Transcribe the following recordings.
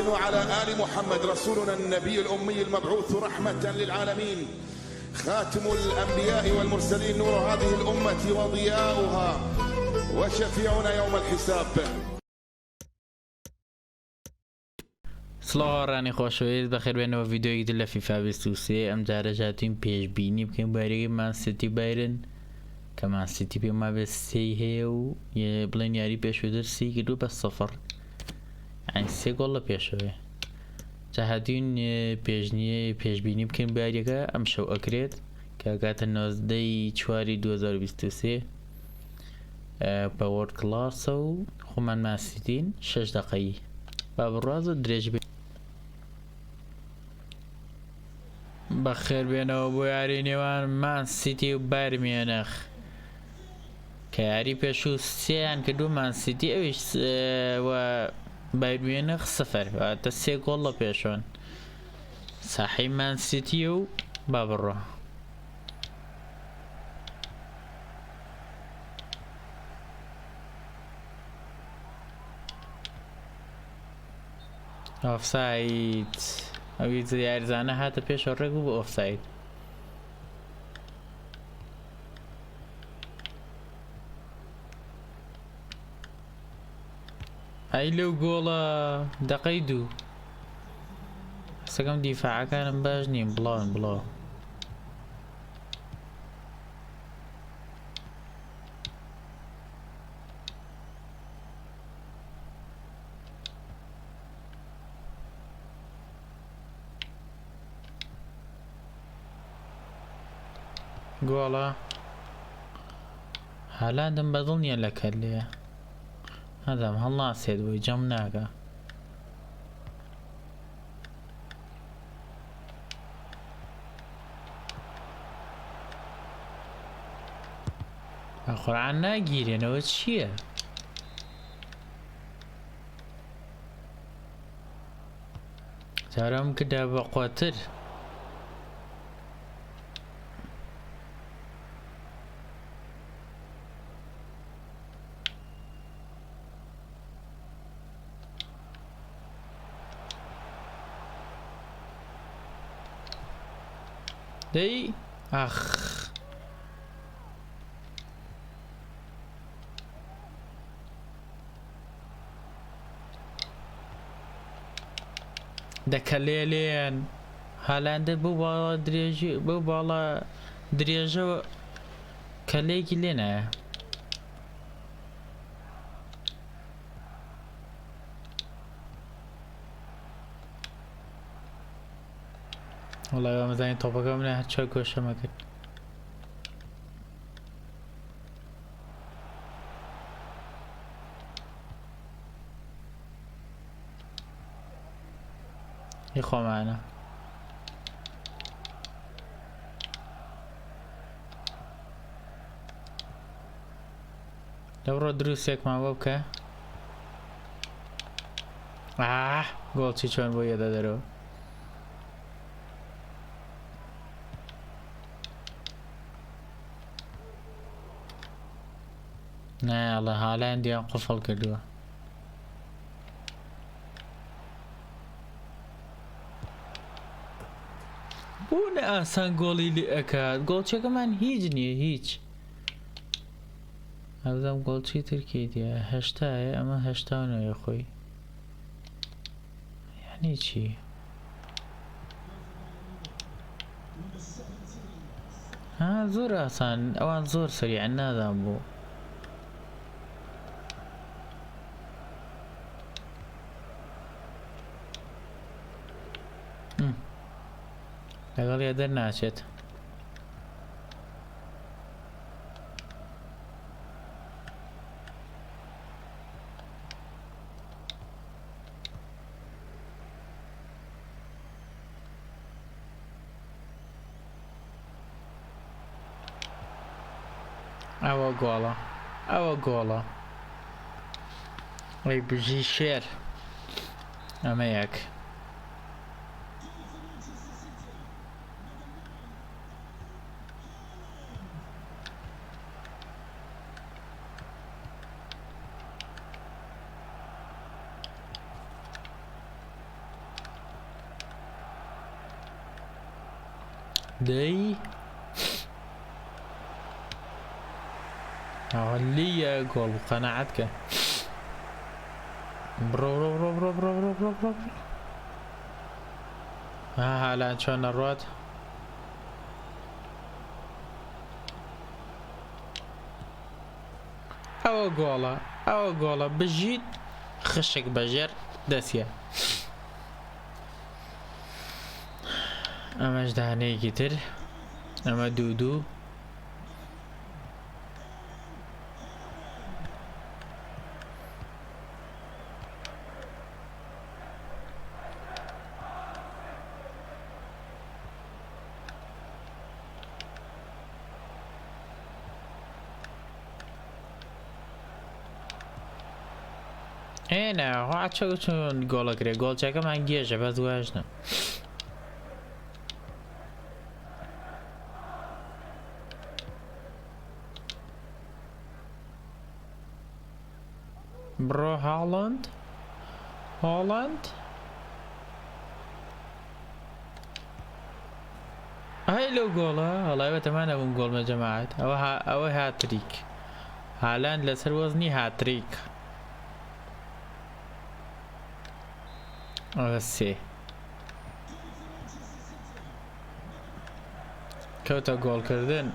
وعلى آل محمد رسولنا النبي الأمي المبعوث رحمة للعالمين، خاتم الأنبياء والمرسلين، نور هذه الأمة وضياؤها وشفيعنا يوم الحساب. سڵاوڕانی خۆشەویست بەخێر بێنەوە ڤیددیۆیەک لە فیفا 23 ئەم جارە ژاتین پێشبینی بکەین بارێکی مانسیتی بایرن کە مانسیتی پێما بێت سێی هەیە و بڵێن یاری پێشوەتر سی کردو بە 0 یعنی 3 گۆڵ لە پێشەوەی جا هاتوین پێشبینی بکەین باریەکە ئەم شەو ئەکرێت کە کاتە 19 چواری 2023 بە وەرد کلاسە و خۆمان مانسیتین 6 دقەیی با بڕازە درێژ بێت. بەخێر بێنەوە بۆ یاری نێوان مانسیتی و بایر میێنخ کە یاری پێشوو سێیان کردو مانسیتی ئەویش بایر میێنخ 0 واتە 3 گۆڵ لە پێشۆن ساحی مانسیتی و با بڕۆ. ئۆفساید ئەوی یاریزانە هاتە پێشەوە ڕێک بوو بە ئۆفساید. ئەی لەو گۆڵە دەقەی 2 سەکەم دیفاعەکانم باش نیم بڵاون بڵاو گۆڵە هالاندم بەدڵ نییە لە کەر لێە هەدەم هەڵناسێت بۆی جەم ناکە. بەقورعان ناگیرێنەوە چییە؟ جارەم کردا بە قواتر دەی ئاخ دەکە لێن هالاندە بۆ باڵا درێژی بۆ باڵا درێژەوە کەلەیەکی لێ نایە. وڵای وامەزانین تۆپەکە منە هەرچە گۆشەمە کرد. هی خۆمانە لەوڕۆ دروستێکمان بۆ بکە. گۆڵچی چۆن بۆ یەدە دەرەوە. نایڵە هالاندیان قوفڵ کردووە. بۆ نە ئاسان گۆڵی لێ ئەکات گۆڵچەکەمان هیچ نییە هیچ. ئەوزەم گۆڵچی ترکی دیە 80 ئەمە 89 خۆی یعنی چی؟ زۆر ئاسان ئەوان زۆر سەریعەن نادام بوو. لەگەڵ یا دەرناچێت. ئەوە گۆڵە ئەوە گۆڵە ئەی بژی شێر ئەمە یەک. دەی عالیە گۆڵ قەنەعەتکە بڕۆ بڕۆ بڕۆ بڕۆ بڕۆ بڕۆ بڕۆ بڕۆ هالان چۆن نەڕوات ئەوە گۆڵە ئەوە گۆڵە بژیت خشک بەژێر دەسیە ئەمەش دانەیەکی تر ئەمە دوو هێنا ڕاچە چۆن گۆڵەکرێ گۆڵچەکەمان گێژە بەس واژنە بڕۆ هاڵند هاڵند هەی لەو گۆڵە هەڵایوە تەمانە بووم گۆڵمە جەماعەت ئەوە هاتریک هالاند لەسەر وەزنی هاتریک ئەوە سێ کەوتە گۆڵکردن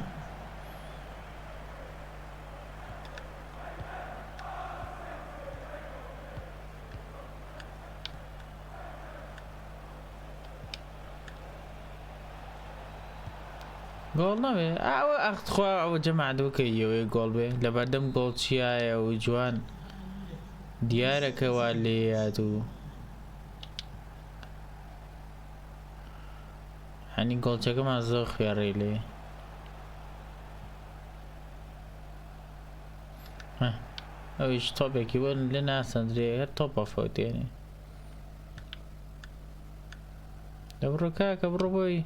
گۆڵ نەبێ ئەوە ئەختخوا ئەوە جەماعەت بکەیەوەی گۆڵ بێ لە بەردەم گۆڵ چیایە و جوان دیارەکە وا لێیات و هەنی گۆڵچەکەمان زۆر خوێڕی لێ ئەویش تۆپێکی بۆ لێ ناسەندرێ هەر تۆپە فەوتێنێ دەبڕۆ کاکە بڕۆ بۆی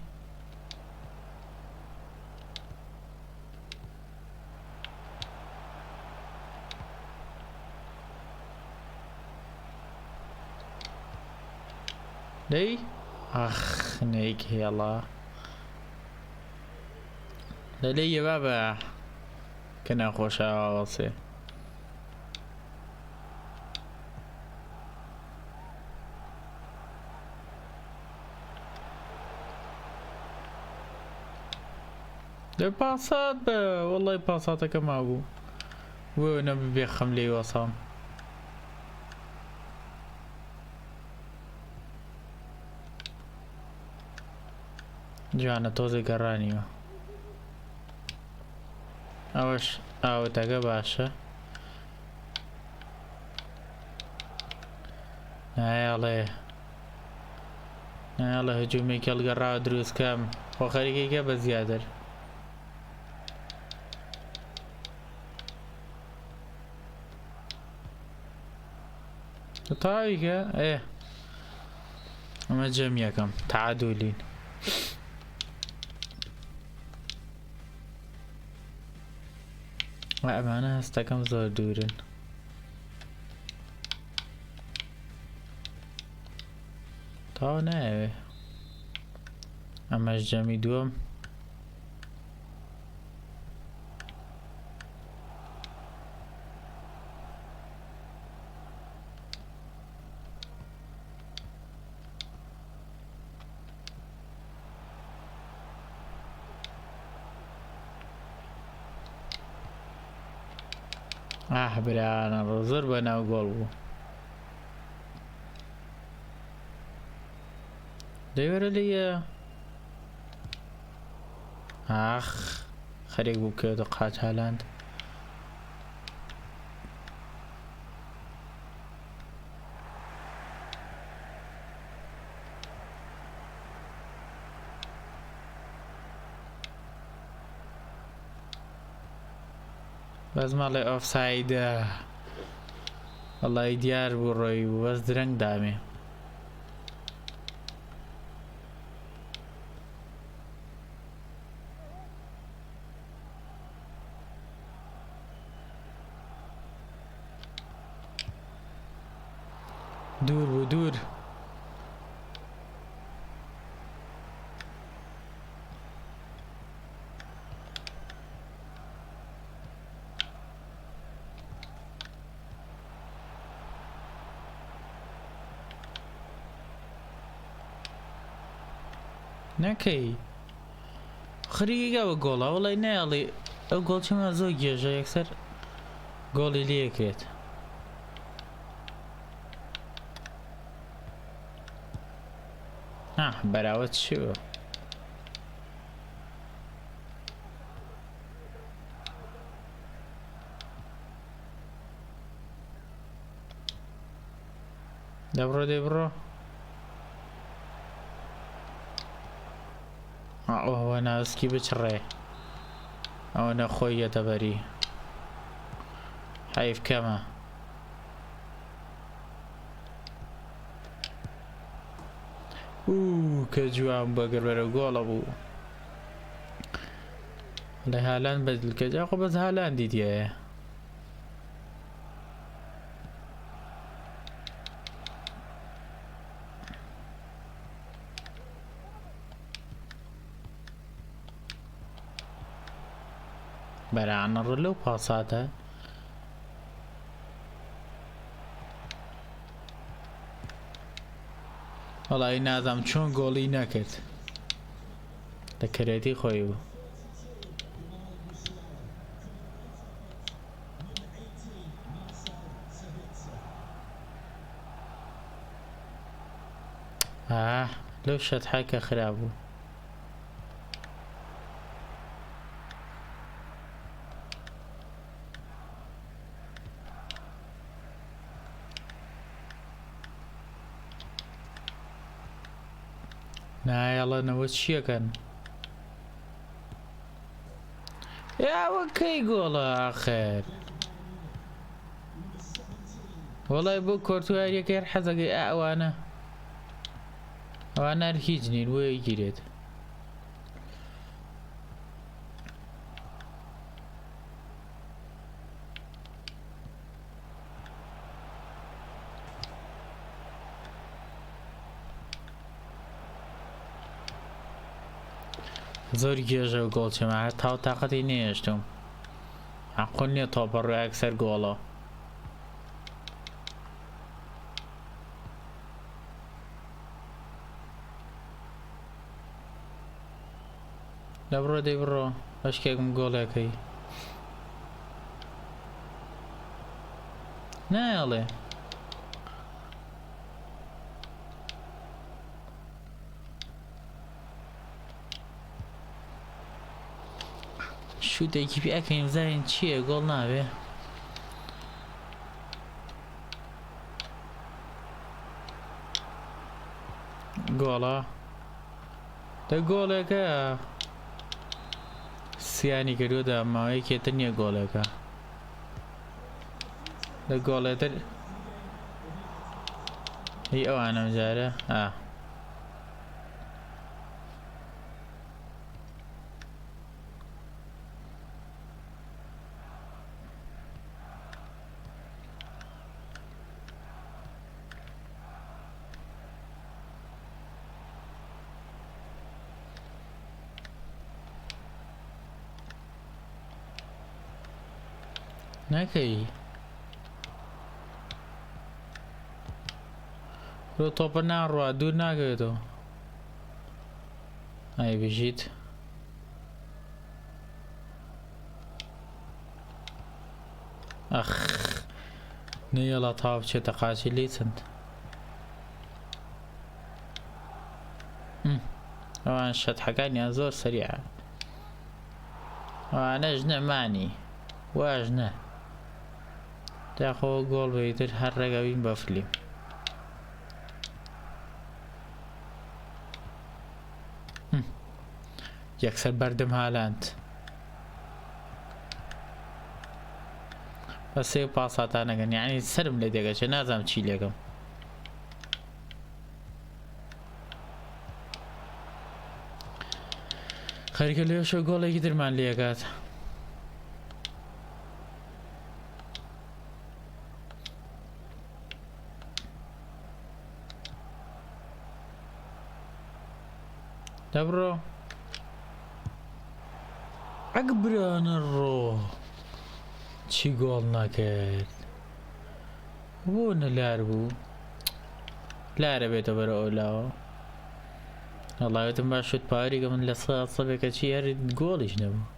دەی ئاخ نەیک هێڵا لەلەیە بابە کە ناخۆشاوەسێ دە پاسات بە وەڵی پاساتەکە مابوو بۆ نە ببێ خەم لێی وەسام جوانە تۆزێک گەڕانیوە ئەوەش ئاوتەکە باشە نایڵێ هجوومێکی هەڵگەڕاوە دروستکەم خۆ خەریکێکە بە زیادر تاویکە ئەمە جەم یەکەم تعادولین ئەمانە هەستەکەم زۆر دوورن تاو نایەوێ ئەمەش جەمی دووەم برانە ڕزر بە ناو گۆڵ بوو دەیوەرە لێیە ئاخ خەرێک بوو کەوتە قاچ هالاند بەس ماڵێ ئۆفسایدە وەڵی دیار بوو ڕۆی بوو بەس درەنگ دامێ دوور بوو دوور نەکەی خەریکەوە گۆڵە وەڵی نەیەڵێ ئەو گۆڵ چما زۆر گێژە یەکسەر گۆڵی لێکرێت بەراوە چیوە دەبڕۆ دەبڕۆ ئەوە ناوسکی بچڕێ ئەوە نەخۆی یەتەبەری حیف کەمە کە جوان بەگەر بەرە گۆڵە بوو لە هالاند بەدلکەجا خۆ بەس هالاندی دیایە بەرانەڕ لەو پاساتە وەڵی نازام چۆن گۆڵی نەکرد لە کەرێتی خۆی بوو لەو شەتحە کە خراب بوو نایەڵەنەوە چیەکەن ئەوە کەی گۆڵە ئاخر وەڵای بۆ کۆرتواریەکە هەر حەزەکەی ئەوانە هەر هیچ نین وەیە گیرێت زۆر گێژە و گۆڵچەمە هەر تاو تااقەتی نێشتم عەقڵ نییە تۆپە ڕوویەک سەر گۆڵە دەبڕۆ دەیبڕۆ بەشکێکم گۆڵەکەی نایەڵێ شوتێکی پێ ئەکەین زارین چییە گۆڵ نابێ گۆڵە دە گۆڵێکە سیانی کردووەدا ماوەی کێتر نییە گۆڵێکە دە گۆڵێتر هی ئەوانەم جارە نەکەی تۆپە ناڕوا دوور ناگەوێتەوە ئای بژیت ئەخ نەیەڵە تاو بچێتە قاچی لی چەند ئەوان شەتحەکانیان زۆر سەریعە ئەوانەش نەمانی واش نە داخەوە گۆڵ بەیتر هەر ڕێگەوین بە فلیم یەکسەر بەردەم هالاند بە سێ پاساتانەکەن یعنی سرم لێ دێگەچێ نازانم چی لێگەم خەریکە لێشە گۆڵێکی درمان لێکات دەبڕۆ ئەگبرانە ڕۆ چی گۆڵ ناکرد بۆ نەلار بوو لارە بێتە بەرە ئەولاوە والله يتم باشوت باوري من لصبك شي يرد جولش نبو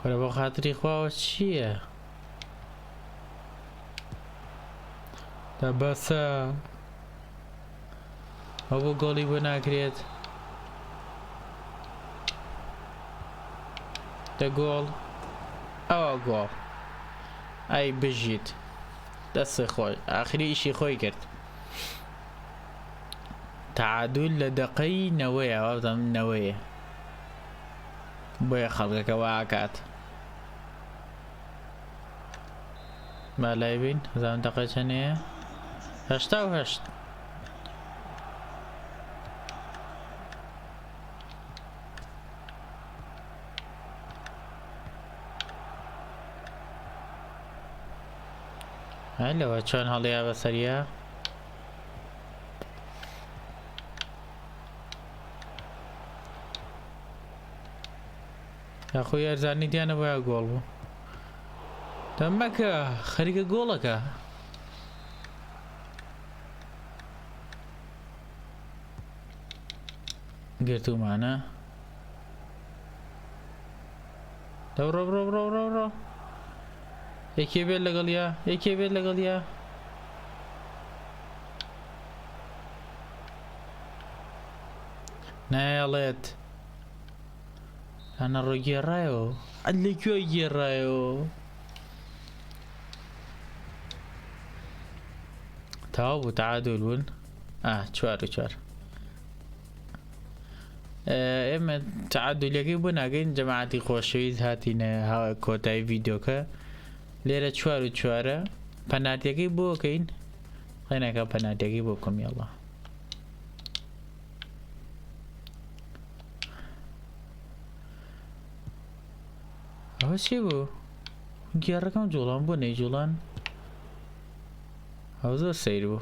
كره بو خاطري خوا چیه تا بسا او گولی بو نکرید ده گول او گول ای بجید دست خوش آخری ایشی خوی کرد تعادل لدقی نویه وابدم نویه بوی خلقك واعكات ما لاعبين زمان دقيقة ثانية هشتا وهشت هلا شلون هاليا بسريع يا اخوي ارزاني دي انا ويا جول بو تمك خريقة جولك قرتو معنا رو رو رو رو رو ايكي بيل لقليا ايكي بيل لقليا نايلت انا روجي رايو اللي كوي رايو تاو تعادل ون شوار اما تعادل يكي بنا كين جماعتي خوشويز هاتينا ها كوتاي فيديو كا ليرة شوار بنات يكي بو كين خلينا كا بنات يكي بوكم يلا apa sih bu? Kira kamu jualan bu nih jualan? Apa tuh sih bu?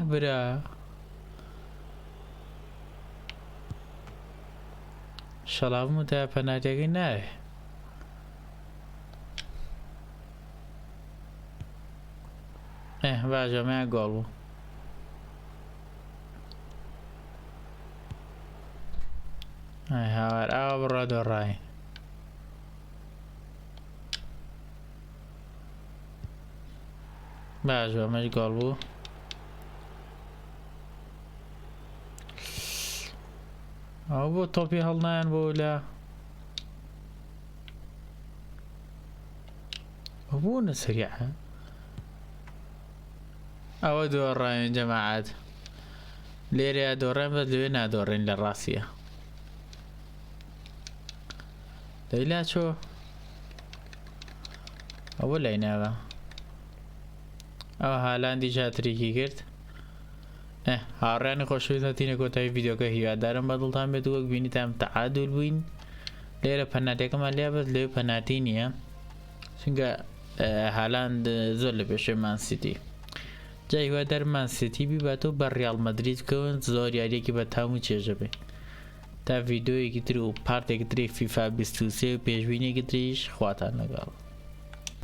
Bera. Salam muda pernah jadi nih. Baca mana gol bu? هاور او برادر راي باجوا مش قلبو او بو توبي هالنان بولا ابونا سريعها او دور راي جماعات ليري دورين بدلونا دورين للراسية ليلا شو اول عينها او هالاندی جاتری کرد هارانی خوشویز هاتینه کوتای ویدیو که هیواد دارم بدل تام بدو که بینی تام تعادل بین لیره پناتی کم علیا بس لیره پناتی نیه چونکه هالاند زل بشه مان سیتی جای هیواد در مان سیتی بی باتو بر ریال مدرید کن زور یاری که باتامو چیزه بی تا ویدیوی که تری و پارتی که تری فیفا 23 پیش بینی که تریش خواتان نگال